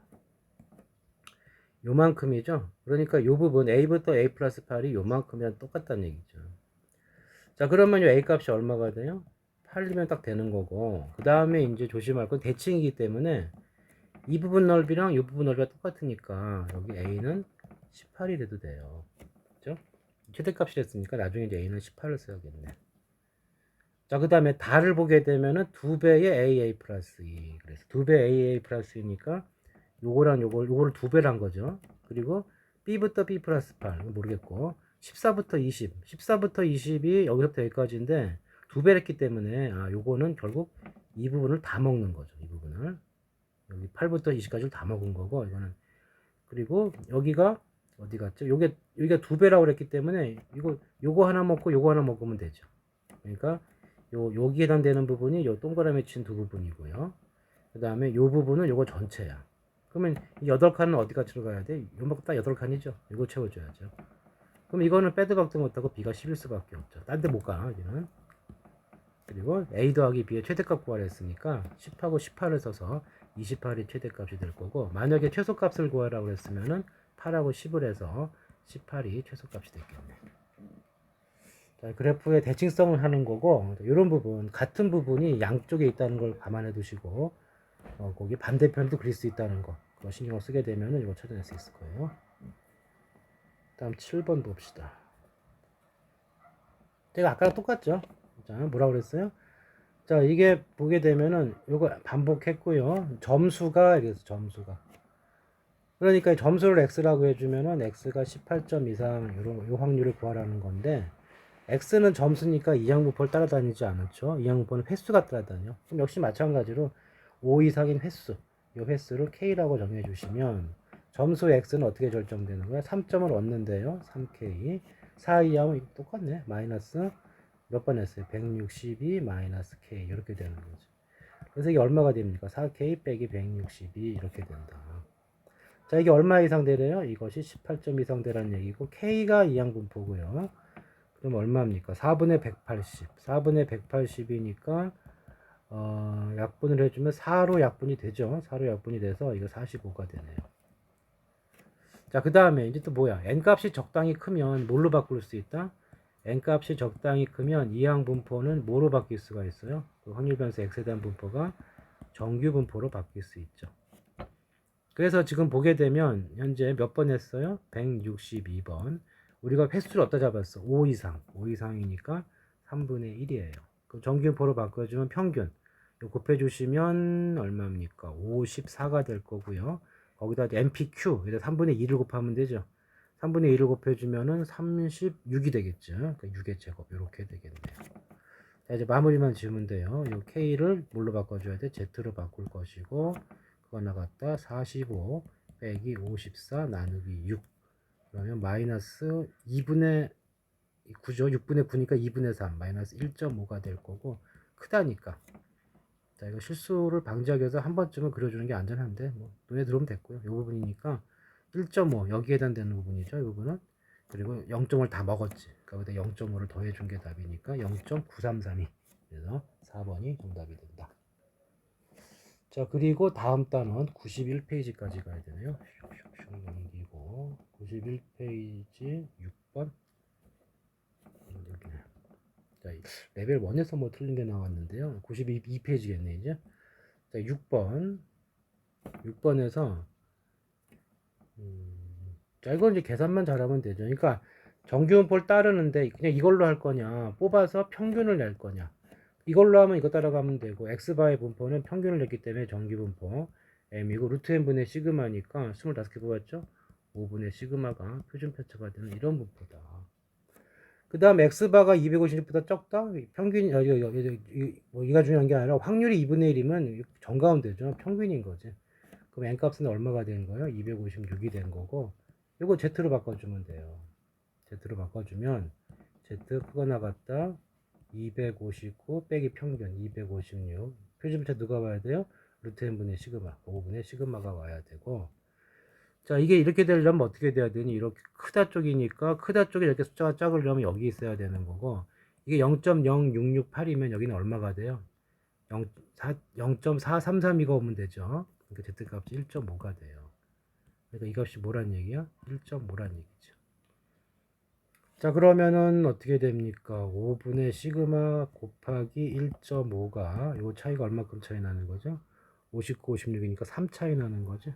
요만큼이죠. 그러니까 요 부분 A부터 A 플러스 8이 요만큼이랑 똑같다는 얘기죠. 자, 그러면 요 A 값이 얼마가 돼요? 8이면 딱 되는 거고 그 다음에 이제 조심할 건 대칭이기 때문에 이 부분 넓이랑 이 부분 넓이가 똑같으니까 여기 A는 18이 돼도 돼요. 그죠? 최대값이 됐으니까 나중에 이제 A는 18을 써야겠네. 자, 그 다음에 다를 보게 되면은 2배의 AA 플러스 2. 그래서 2배 AA 플러스 2니까 요거랑 요거를 2배를 한 거죠. 그리고 B부터 B 플러스 8. 모르겠고. 14부터 20. 14부터 20이 여기서부터 여기까지인데 2배를 했기 때문에 요거는 결국 이 부분을 다 먹는 거죠. 이 부분을. 여기 8부터 20까지를 다 먹은 거고 이거는. 그리고 여기가 어디 갔죠? 여기가 2배라고 그랬기 때문에 요거 하나 먹고 요거 하나 먹으면 되죠. 그러니까 여기에 해당되는 부분이 요 동그라미 친 두 부분이고요. 그 다음에 요 부분은 요거 전체야. 그러면 이 8칸은 어디가 들어가야 돼? 요만큼 딱 8칸이죠. 이거 채워줘야죠. 그럼 이거는 빼도 박도 못하고 B가 10일 수밖에 없죠. 딴 데 못 가, 여기는. 그리고 A 더하기 B의 최대값 구하라 했으니까 10하고 18을 써서 28이 최대값이 될 거고, 만약에 최소값을 구하라고 했으면은 8하고 10을 해서 18이 최소값이 됐겠네. 자, 그래프의 대칭성을 하는 거고, 이런 부분, 같은 부분이 양쪽에 있다는 걸 감안해 두시고, 거기 반대편도 그릴 수 있다는 거, 그거 신경을 쓰게 되면 이거 찾아낼 수 있을 거예요. 다음 7번 봅시다. 제가 아까랑 똑같죠? 자, 뭐라고 그랬어요? 자, 이게 보게 되면은 이거 반복했고요. 점수가 이래서 점수가. 그러니까 점수를 x라고 해주면은 x가 18점 이상 요 확률을 구하라는 건데, x는 점수니까 이항분포를 따라다니지 않았죠. 이항분포는 횟수가 따라다녀. 그럼 역시 마찬가지로 5 이상인 횟수, 이 횟수를 k라고 정해 주시면 점수 x는 어떻게 결정되는 거야? 3점을 얻는데요. 3k. 4 이하면 똑같네. 마이너스 몇 번 했어요? 162 마이너스 k 이렇게 되는 거죠. 그래서 이게 얼마가 됩니까? 4k 빼기 162 이렇게 된다. 자, 이게 얼마 이상 되래요? 이것이 18점 이상 되라는 얘기고 k가 이항분포고요. 그럼 얼마입니까? 4분의 180. 4분의 180이니까 약분을 해주면 4로 약분이 되죠. 4로 약분이 돼서 이거 45가 되네요. 자, 그 다음에 이제 또 뭐야? n값이 적당히 크면 뭘로 바꿀 수 있다? n값이 적당히 크면 이항분포는 뭐로 바뀔 수가 있어요? 그 확률 변수 x에 대한 분포가 정규 분포로 바뀔 수 있죠. 그래서 지금 보게 되면 현재 몇 번 했어요? 162번. 우리가 횟수를 어디다 잡았어? 5 이상. 5 이상이니까 3분의 1이에요. 그럼 정규분포로 바꿔주면 평균. 이거 곱해주시면 얼마입니까? 54가 될 거고요. 거기다 MPQ, 3분의 2를 곱하면 되죠. 3분의 2를 곱해주면은 36이 되겠죠. 그러니까 6의 제곱. 이렇게 되겠네요. 자, 이제 마무리만 지으면 돼요. 이 K를 뭘로 바꿔줘야 돼? Z로 바꿀 것이고, 그거 나갔다 45 빼기 54 나누기 6. 그러면 마이너스 2분의 9죠. 6분의 9니까 2분의 3 마이너스 1.5가 될 거고, 크다니까. 자, 이거 실수를 방지하기 위해서 한 번쯤은 그려주는 게 안전한데, 뭐 눈에 들어오면 됐고요. 이 부분이니까 1.5 여기에 해당되는 부분이죠. 이 부분은. 그리고 0점을 다 먹었지. 그러니까 0.5를 더해준 게 답이니까 0.9332. 그래서 4번이 정답이 된다. 자, 그리고 다음 단원 91페이지까지 가야 되네요. 슉슉슉 넘기고 91페이지 6번. 여기네. 자, 레벨 1에서 뭐 틀린 게 나왔는데요. 92페이지겠네 이제. 자, 6번에서 자, 이건 이제 계산만 잘하면 되죠. 그러니까 정규분포를 따르는데 그냥 이걸로 할 거냐, 뽑아서 평균을 낼 거냐. 이걸로 하면 이거 따라가면 되고, x바의 분포는 평균을 냈기 때문에 정규분포 m이고, 루트 n분의 시그마니까 25개 뽑았죠? 5분의 시그마가 표준 편차가 되는 이런 분포다. 그 다음 x바가 250보다 적다? 평균, 뭐 이가 중요한 게 아니라 확률이 2분의 1이면 정가운데죠. 평균인 거지. 그럼 n값은 얼마가 된 거예요? 256이 된 거고, 이거 z로 바꿔주면 돼요. z로 바꿔주면 z 크거나 같다 259 빼기 평균 256. 표준부터 누가 와야 돼요? 루트 n분의 시그마, 5분의 시그마가 와야 되고, 자, 이게 이렇게 되려면 어떻게 돼야 되니? 이렇게 크다 쪽이니까 크다 쪽에 이렇게 숫자가 작으려면 여기 있어야 되는 거고, 이게 0.0668이면 여기는 얼마가 돼요? 0.4332가 오면 되죠. 그러니까 z값이 1.5가 돼요. 그러니까 이 값이 뭐란 얘기야? 1.5란 얘기죠. 자, 그러면은 어떻게 됩니까? 5분의 시그마 곱하기 1.5가 요 차이가 얼마큼 차이 나는 거죠? 59, 56이니까 3 차이 나는 거죠.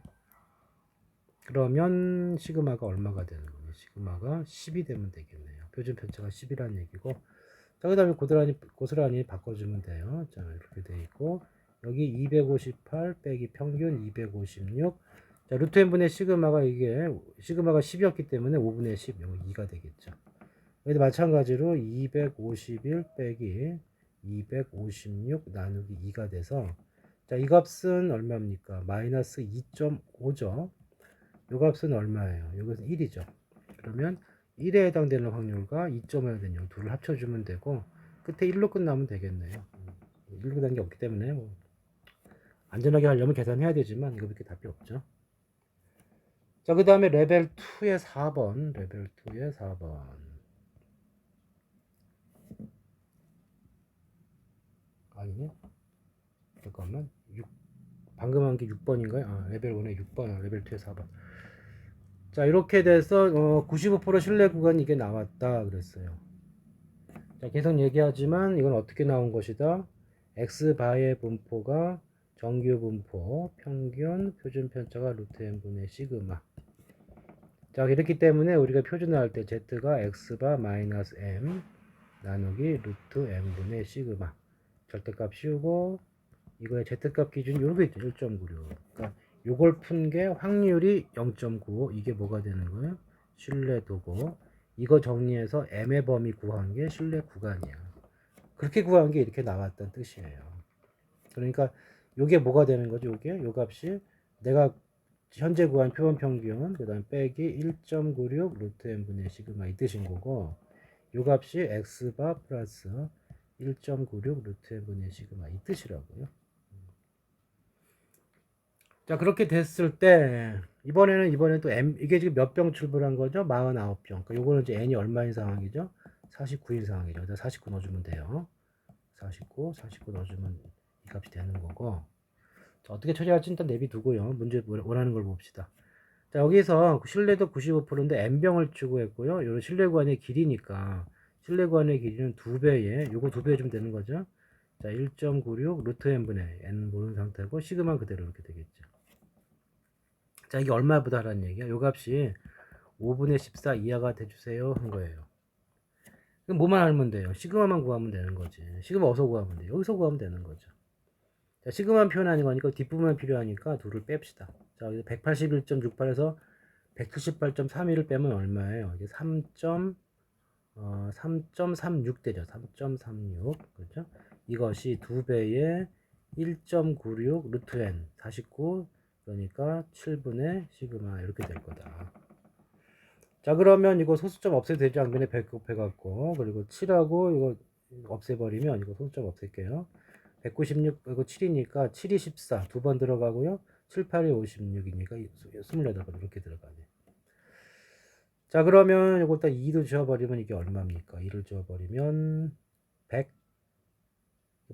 그러면 시그마가 얼마가 되는 거예요? 시그마가 10이 되면 되겠네요. 표준 편차가 10이라는 얘기고. 자, 그 다음에 고스란히 바꿔주면 돼요. 자, 이렇게 돼 있고, 여기 258 빼기 평균 256. 자, 루트 n분의 시그마가 시그마가 10이었기 때문에 5분의 10, 이거 2가 되겠죠. 여기도 마찬가지로 251 빼기 256 나누기 2가 돼서, 자, 이 값은 얼마입니까? 마이너스 2.5죠. 요 값은 얼마예요? 이것은 1이죠. 그러면 1에 해당되는 확률과 2.5에 되는 둘을 합쳐주면 되고, 끝에 1로 끝나면 되겠네요. 1로 끝난 게 없기 때문에 뭐 안전하게 하려면 계산해야 되지만 이거밖에 답이 없죠. 자, 그 다음에 레벨 2의 4번. 레벨 2의 4번. 아니네. 잠깐만. 방금 한 게 6번인가요? 아, 레벨 1의 6번, 레벨 2의 4번. 자, 이렇게 돼서 95% 신뢰 구간 이게 나왔다 그랬어요. 자, 계속 얘기하지만 이건 어떻게 나온 것이다? x바의 분포가 정규 분포, 평균, 표준 편차가 루트 n분의 시그마. 자, 이렇기 때문에 우리가 표준화할 때 z가 x바 마이너스 m 나누기 루트 n분의 시그마. 절대값 씌우고 이거의 z값 기준 요게 있죠. 1.96. 그러니까 요걸 푼 게 확률이 0.95. 이게 뭐가 되는 거예요? 신뢰도고. 이거 정리해서 m의 범위 구한 게 신뢰 구간이야. 그렇게 구한 게 이렇게 나왔다는 뜻이에요. 그러니까 요게 뭐가 되는 거죠? 요게 요 값이 내가 현재 구한 표본 평균 그다음 빼기 1.96 루트 n분의 시그마 이 뜻인 거고, 요 값이 x바 플러스 1.96 루트 n분의 시그마 이 뜻이라고요. 자, 그렇게 됐을 때 이번에는 또 m 이게 지금 몇 병 출분한 거죠? 49병. 그러니까 요거는 이제 n이 얼마인 상황이죠? 49인 상황이죠. 그래서 49 넣어주면 돼요. 49 넣어주면 이 값이 되는 거고. 자, 어떻게 처리할지 일단 내비두고요. 문제 원하는 걸 봅시다. 자, 여기서 신뢰도 95%인데 n병을 추구했고요. 요런 신뢰 구간의 길이니까 신뢰 구간의 길이는 2배에 요거 2배 좀 되는 거죠. 자, 1.96 루트 n분의 n 모르는 상태고 시그마 그대로 이렇게 되겠죠. 자, 이게 얼마보다 하라는 얘기야? 요 값이 5분의 14 이하가 돼주세요 한 거예요. 그럼 뭐만 알면 돼요? 시그마만 구하면 되는 거지. 시그마 어디서 구하면 돼요? 여기서 구하면 되는 거죠. 자, 시그마 표현하는 거니까 뒷부분만 필요하니까 둘을 뺍시다. 자, 여기서 181.68에서 178.31을 빼면 얼마예요? 이게 3.36 되죠. 3.36. 그렇죠? 이것이 2배의 1.96 루트 n 49 그러니까 7분의 시그마 이렇게 될 거다. 자, 그러면 이거 소수점 없애도 되죠. 양변에 100 곱해갖고 그리고 7하고 이거 없애버리면 이거 소수점 없앨게요. 196 이거 7이니까 7이 14 두 번 들어가고요. 7, 8이 56이니까 28번 이렇게 들어가네. 자, 그러면 이거 딱 2도 지워버리면 이게 얼마입니까? 2를 지워버리면 100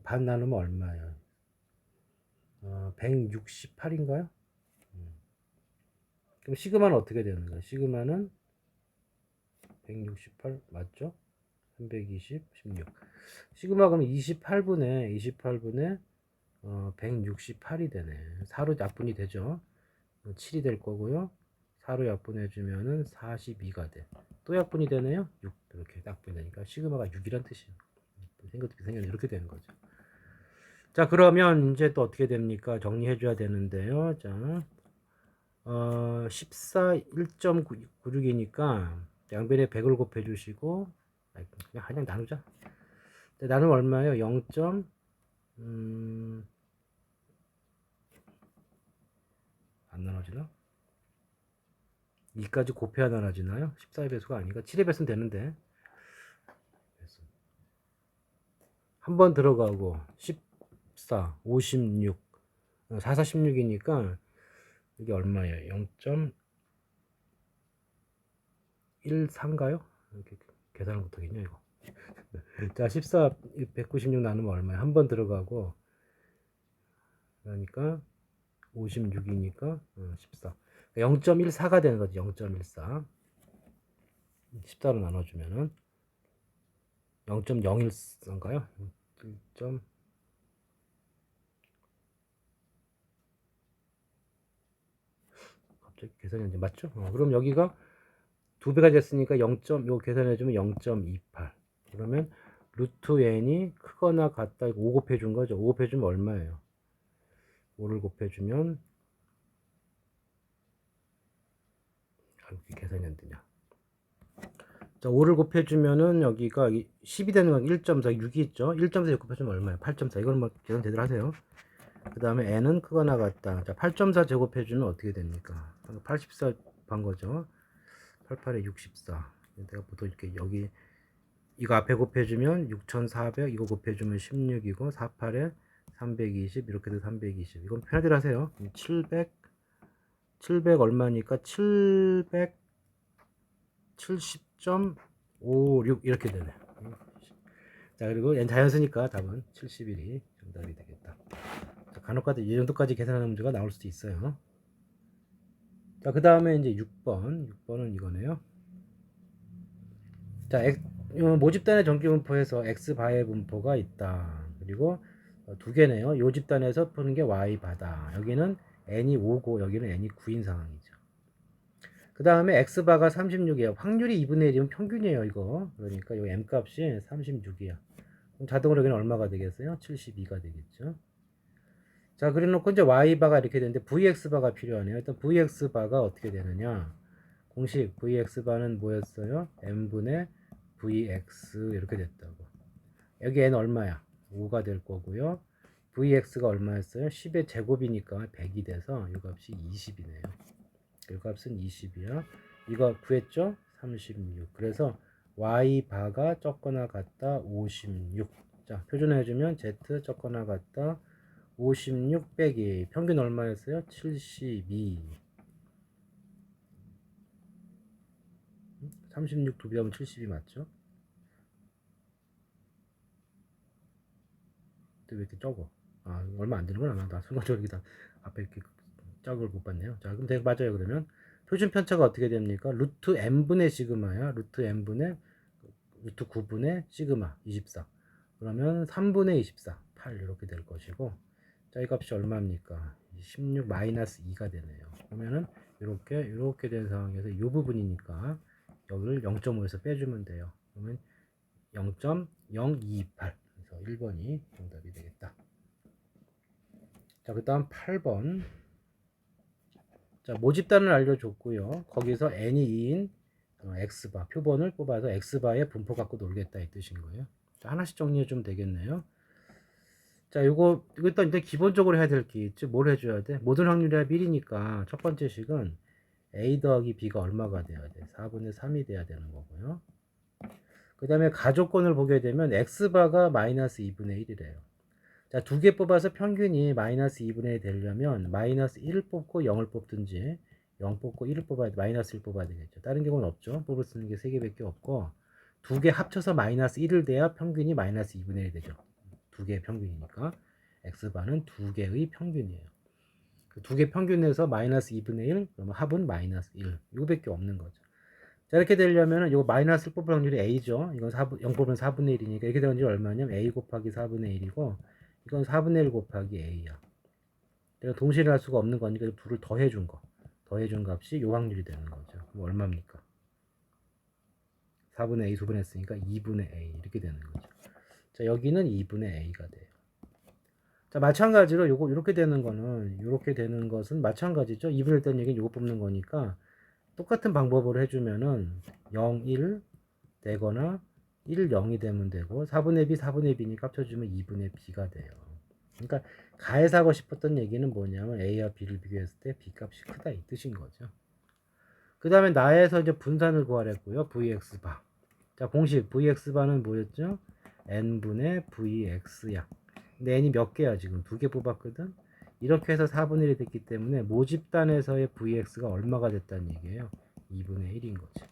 반 나누면 얼마예요? 168인가요? 그럼 시그마는 어떻게 되는 거예요? 시그마는 168 맞죠? 320, 16. 시그마 그럼 28분의 168이 되네. 4로 약분이 되죠. 7이 될 거고요. 4로 약분해주면은 42가 돼. 또 약분이 되네요. 6 이렇게 약분이 되니까 시그마가 6이란 뜻이에요. 생각이 이렇게 되는 거죠. 자, 그러면 이제 또 어떻게 됩니까? 정리해줘야 되는데요. 자, 14 1.96이니까 양변에 100을 곱해주시고 그냥 나누자. 나누면 얼마예요? 0. 안 나눠지나? 2까지 곱해야 나눠지나요? 14의 배수가 아니니까 7의 배수는 되는데 한 번 들어가고 14, 56, 4, 4, 16이니까 이게 얼마예요? 0.14인가요? 이렇게 계산을 못하겠냐 이거. 자, 14, 196 나누면 얼마야? 한 번 들어가고 그러니까 56이니까 14. 0.14가 되는 거지. 0.14. 14로 나눠주면은 0.01인가요? 1. 갑자기 계산이 안 돼. 맞죠? 그럼 여기가 2배가 됐으니까 0. 요 계산해주면 0.28. 그러면 루트 n이 크거나 같다. 5 곱해준 거죠. 5 곱해주면 얼마예요? 5를 곱해주면 이렇게 계산이 안 되냐? 자, 5를 곱해주면은 여기가 10이 되는 건 1.4, 6이 있죠? 1.4 곱해주면 얼마예요? 8.4. 이거는 뭐 계산 제대로 하세요. 그 다음에 n은 크거나 같다. 자, 8.4 제곱해주면 어떻게 됩니까? 84 반 거죠. 88에 64. 내가 보통 이렇게 여기 이거 앞에 곱해주면 6400, 이거 곱해주면 16이고 48에 320 이렇게 돼서 320. 이건 편하게 하세요. 700 얼마니까 770.56 이렇게 되네. 자, 그리고 n 자연수니까 답은 71이 정답이 되겠다. 자, 간혹가다 이 정도까지 계산하는 문제가 나올 수도 있어요. 자, 그 다음에 이제 6번. 6번은 이거네요. 자, 모집단의 전기분포에서 x바의 분포가 있다. 그리고 두 개네요. 요 집단에서 푸는 게 y바다. 여기는 n이 5고 여기는 n이 9인 상황이죠. 그 다음에 x바가 36이에요. 확률이 2분의 1이면 평균이에요, 이거. 그러니까 이 m값이 36이야. 그럼 자동으로 여기는 얼마가 되겠어요? 72가 되겠죠. 자, 그래 놓고 이제 y바가 이렇게 되는데 vx바가 필요하네요. 일단 vx바가 어떻게 되느냐? 공식 vx바는 뭐였어요? m분의 vx 이렇게 됐다고. 여기 n 얼마야? 5가 될 거고요. vx가 얼마였어요? 10의 제곱이니까 100이 돼서 이 값이 20이네요. 이 값은 20이야. 이거 구했죠? 36. 그래서 y바가 적거나 같다 56. 자, 표준해주면 z 적거나 같다 56 빼기 평균 얼마였어요? 72. 36 두 배 하면 72 맞죠? 근데 왜 이렇게 적어? 아, 얼마 안 되는구나. 나 순간적으로 다 앞에 이렇게 짝을 못 봤네요. 자, 그럼 되게 맞아요. 그러면 표준 편차가 어떻게 됩니까? 루트 n분의 시그마야. 루트 n분의 루트 9분의 시그마 24. 그러면 3분의 24, 8 이렇게 될 것이고, 자, 이 값이 얼마입니까? 16 마이너스 2가 되네요. 그러면은 이렇게 된 상황에서 이 부분이니까 여기를 0.5에서 빼주면 돼요. 그러면 0.0228. 그래서 1번이 정답이 되겠다. 자, 그 다음 8번. 자, 모집단을 알려줬고요. 거기서 n이 2인 x바 표본을 뽑아서 x바의 분포 갖고 놀겠다 이 뜻인 거예요. 자, 하나씩 정리해 주면 되겠네요. 자, 이거 일단 이제 기본적으로 해야 될 게 있지. 뭘 해줘야 돼? 모든 확률이 1이니까 첫 번째 식은 a 더하기 b가 얼마가 돼야 돼? 4분의 3이 돼야 되는 거고요. 그 다음에 가족권을 보게 되면 x바가 마이너스 2분의 1이래요. 자, 두 개 뽑아서 평균이 마이너스 2분의 1이 되려면 마이너스 1을 뽑고 0을 뽑든지 0 뽑고 1을 뽑아야 돼. 마이너스 1 뽑아야 되겠죠. 다른 경우는 없죠. 뽑을 수 있는 게 3개밖에 없고 두 개 합쳐서 마이너스 1을 돼야 평균이 마이너스 2분의 1이 되죠. 두 개의 평균이니까 x바는 두 개의 평균이에요. 그 두 개 평균에서 마이너스 2분의 1 그러면 합은 마이너스 1 이거밖에 없는 거죠. 자, 이렇게 되려면 이거 마이너스를 뽑을 확률이 a죠. 이건 0 뽑으면 4분의 1이니까 이렇게 되는 게 얼마냐면 a 곱하기 4분의 1이고 이건 4분의 1 곱하기 a야. 내가 동시에 할 수가 없는 거니까 둘을 더해준 거. 더해준 값이 요 확률이 되는 거죠. 그럼 얼마입니까? 4분의 a 2분 했으니까 2분의 a 이렇게 되는 거죠. 자, 여기는 2분의 a가 돼요. 자, 마찬가지로 요거 이렇게 되는 거는 이렇게 되는 것은 마찬가지죠. 2분의 1 때는 얘기는 요거 뽑는 거니까 똑같은 방법으로 해주면은 0, 1 되거나 1, 0이 되면 되고 4분의 b, 4분의 b니까 합쳐주면 2분의 b가 돼요. 그러니까 가해사고 싶었던 얘기는 뭐냐면 a와 b를 비교했을 때 b 값이 크다 이 뜻인 거죠. 그 다음에 나에서 이제 분산을 구하랬고요. vx바. 자, 공식 vx바는 뭐였죠? n분의 vx야. 근데 n이 몇 개야 지금? 2개 뽑았거든? 이렇게 해서 4분의 1이 됐기 때문에 모집단에서의 vx가 얼마가 됐다는 얘기예요? 2분의 1인 거지.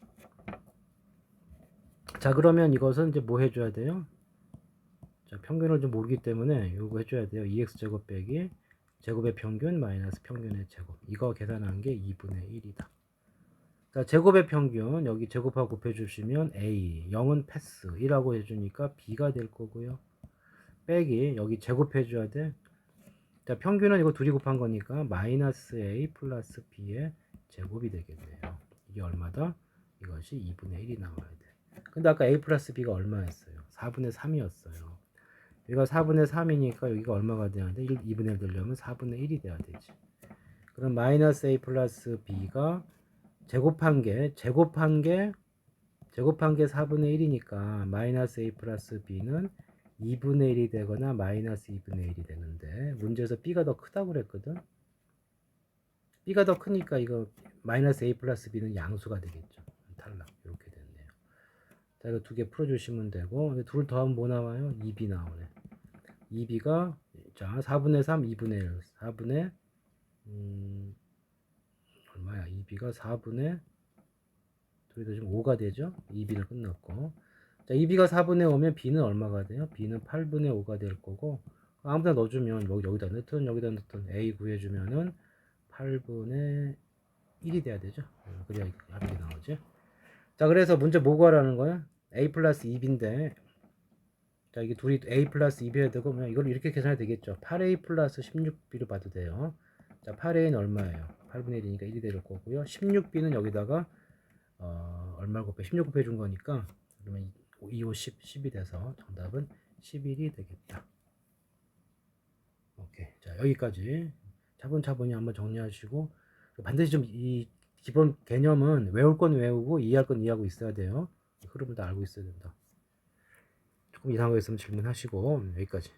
자, 그러면 이것은 이제 뭐 해줘야 돼요? 자, 평균을 좀 모르기 때문에 이거 해줘야 돼요. 2x제곱 빼기 제곱의 평균 마이너스 평균의 제곱. 이거 계산한 게 2분의 1이다. 자, 제곱의 평균 여기 제곱하고 곱해주시면 a 0은 패스 1하고 해주니까 b가 될 거고요. 빼기 여기 제곱해줘야 돼. 자, 평균은 이거 둘이 곱한 거니까 마이너스 a 플러스 b의 제곱이 되겠네요. 이게 얼마다? 이것이 2분의 1이 나와야 돼. 근데 아까 a 플러스 b가 얼마였어요? 4분의 3이었어요. 여기가 4분의 3이니까 여기가 얼마가 돼야 돼? 2분의 1 되려면 4분의 1이 돼야 되지. 그럼 마이너스 a 플러스 b가 제곱한 게 4분의 1이니까 마이너스 a 플러스 b는 2분의 1이 되거나 마이너스 2분의 1이 되는데 문제에서 b가 더 크다고 그랬거든. b가 더 크니까 이거 마이너스 a 플러스 b는 양수가 되겠죠. 탈락. 이렇게 됐네요. 자, 이거 두 개 풀어주시면 되고 둘 더하면 뭐 나와요? 2b 나오네. 2b가 자 4분의 3 2분의 1 4분의 얼마야? 2b가 4분의 둘이도 지금 5가 되죠? 2b를 끝났고 자 2b가 4분의 5면 b는 얼마가 돼요? b는 8분의 5가 될 거고 아무데나 넣어주면 여기다 넣든 여기다 넣든 a 구해주면은 8분의 1이 돼야 되죠? 그래야 합이 나오지. 자, 그래서 문제 뭐 구하라는 거야? a 플러스 2b인데 자, 이게 둘이 a 플러스 2b여야 되고 그냥 이걸 이렇게 계산해도 되겠죠. 8a 플러스 16b로 봐도 돼요. 자, 8a는 얼마예요? 8분의 1이니까 1이 될 거고요. 16b는 여기다가 얼마를 곱해? 16 곱해 준 거니까 그러면 2, 5, 10, 10이 돼서 정답은 11이 되겠다. 오케이. 자, 여기까지 차분차분히 한번 정리하시고 반드시 좀 이 기본 개념은 외울 건 외우고 이해할 건 이해하고 있어야 돼요. 흐름을 다 알고 있어야 된다. 조금 이상한 거 있으면 질문하시고 여기까지.